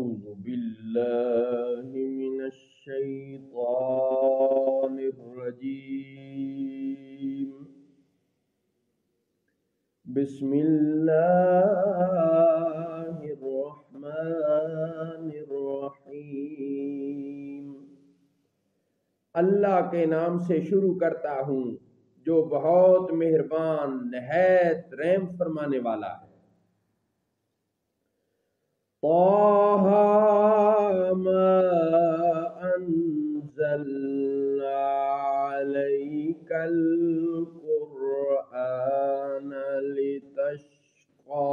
أعوذ بالله من الشيطان الرجيم. بسم الله الرحمن الرحیم. اللہ کے نام سے شروع کرتا ہوں جو بہت مہربان نہایت رحم فرمانے والا ہے. طه ما انزلنا عليك القرآن لتشقى.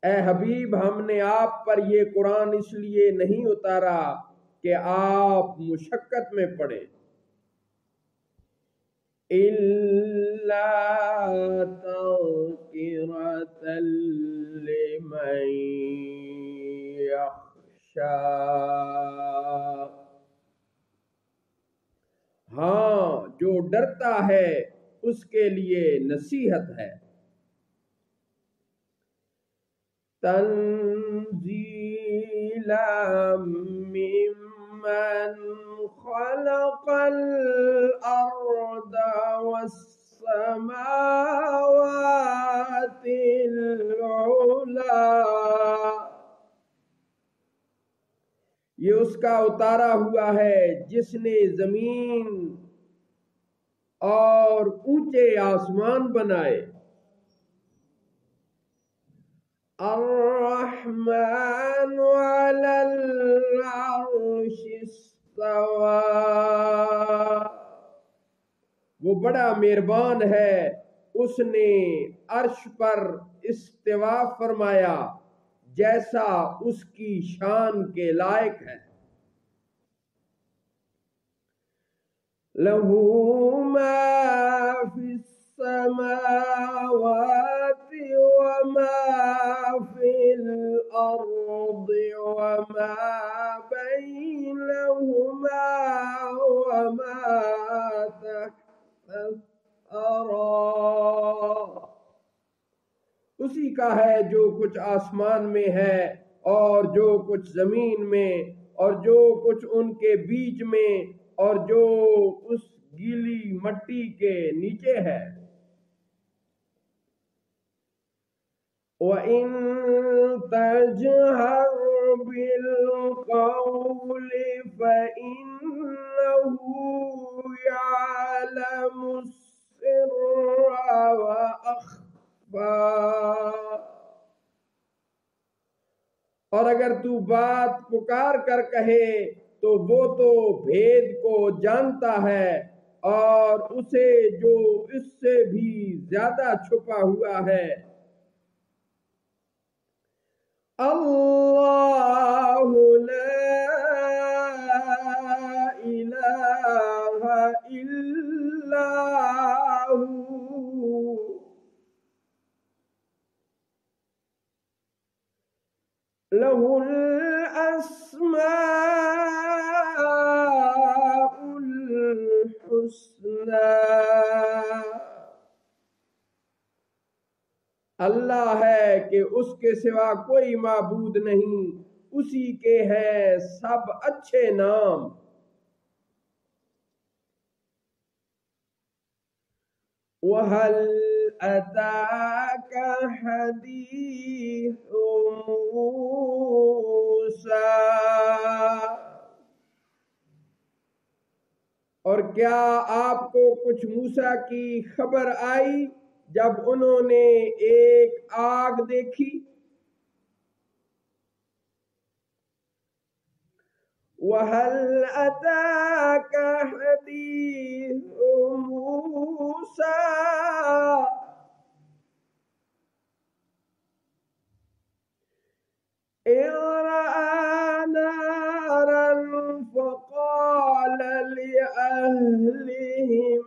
اے حبیب، ہم نے آپ پر یہ قرآن اس لیے نہیں اتارا کہ آپ مشقت میں پڑے. إِلَّا تَذْكِرَةً لِمَن يَخْشَىٰ. ہاں، جو ڈرتا ہے اس کے لیے نصیحت ہے. تنزیلا ممن خلق الارض والسماوات العلا. یہ اس کا اتارا ہوا ہے جس نے زمین اور اونچے آسمان بنائے. الرحمن علی العرش استوى. وہ بڑا مہربان ہے، اس نے عرش پر استوا فرمایا جیسا اس کی شان کے لائق ہے. لَهُ مَا فِي السَّمَاوَاتِ وَمَا فِي الْأَرْضِ وَمَا بَيْنَهُمَا وَمَا تَحْتَ الثَّرَىٰ. اسی کا ہے جو کچھ آسمان میں ہے اور جو کچھ زمین میں اور جو کچھ ان کے بیچ میں اور جو اس گیلی مٹی کے نیچے ہے. وَإِن تَجْهَرْ بِالْقَوْلِ فَإِنَّهُ يَعْلَمُ السِّرَّ وَأَخْفَى. اور اگر تو بات پکار کر کہے تو وہ تو بھید کو جانتا ہے اور اسے جو اس سے بھی زیادہ چھپا ہوا ہے. اللہ لا الہ الا ہو. لَهُ الْأَسْمَاءُ الْحُسْنَى. اللہ ہے کہ اس کے سوا کوئی معبود نہیں، اسی کے ہیں سب اچھے نام. وَهَلْ أَتَاكَ حَدِيثُ مُوسَىٰ. اور کیا آپ کو کچھ موسیٰ کی خبر آئی جب انہوں نے ایک آگ دیکھی؟ وَهَلْ أَتَاكَ حَدِيثُ مُوسَىٰ. إِذْ رَأَىٰ نَارًا فَقَالَ لِأَهْلِهِمْ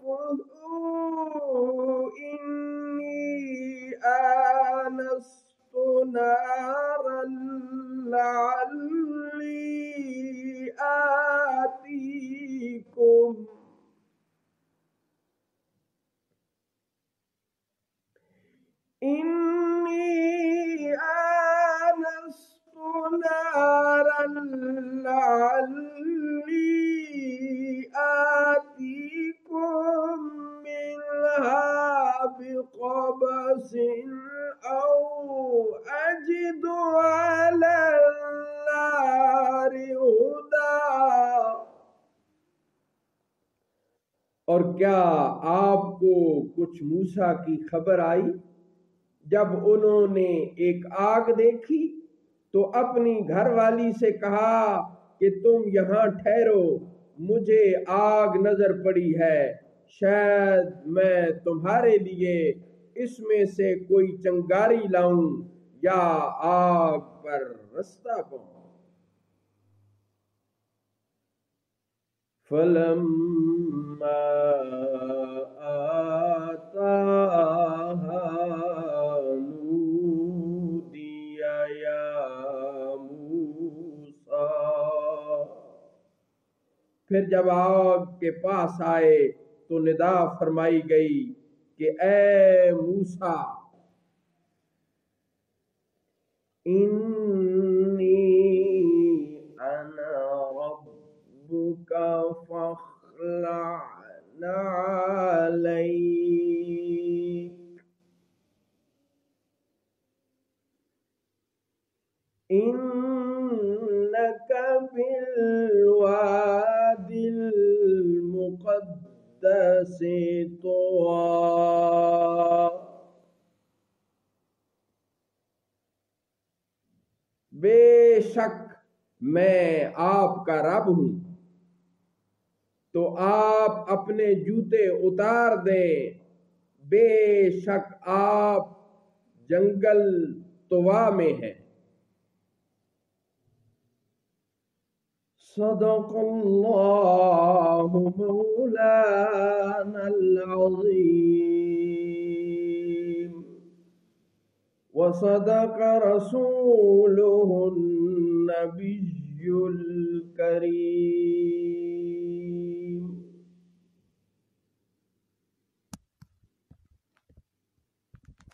كُثُوا إِنِّي آنَسْتُ نَارًا لَعَلِّي آتِيكُم إِنِّي نفس أو أجد على النار هدى. اور کیا آپ کو کچھ موسیٰ کی خبر آئی جب انہوں نے ایک آگ دیکھی تو اپنی گھر والی سے کہا کہ تم یہاں ٹھہرو، مجھے آگ نظر پڑی ہے، شاید میں تمہارے لیے اس میں سے کوئی چنگاری لاؤں یا آگ پر رستہ پاؤں. فلما آتاها نودي يا موسى. پھر جب آگ کے پاس آئے تو ندا فرمائی گئی کہ اے موسیٰ، انی انا ربک فاخلع علیک انک بالوادی المقدس طوی. بے شک میں آپ کا رب ہوں، تو آپ اپنے جوتے اتار دیں، بے شک آپ جنگل طوا میں ہیں. صدق اللہ مولانا العظیم وصدق رسوله النبی الکریم.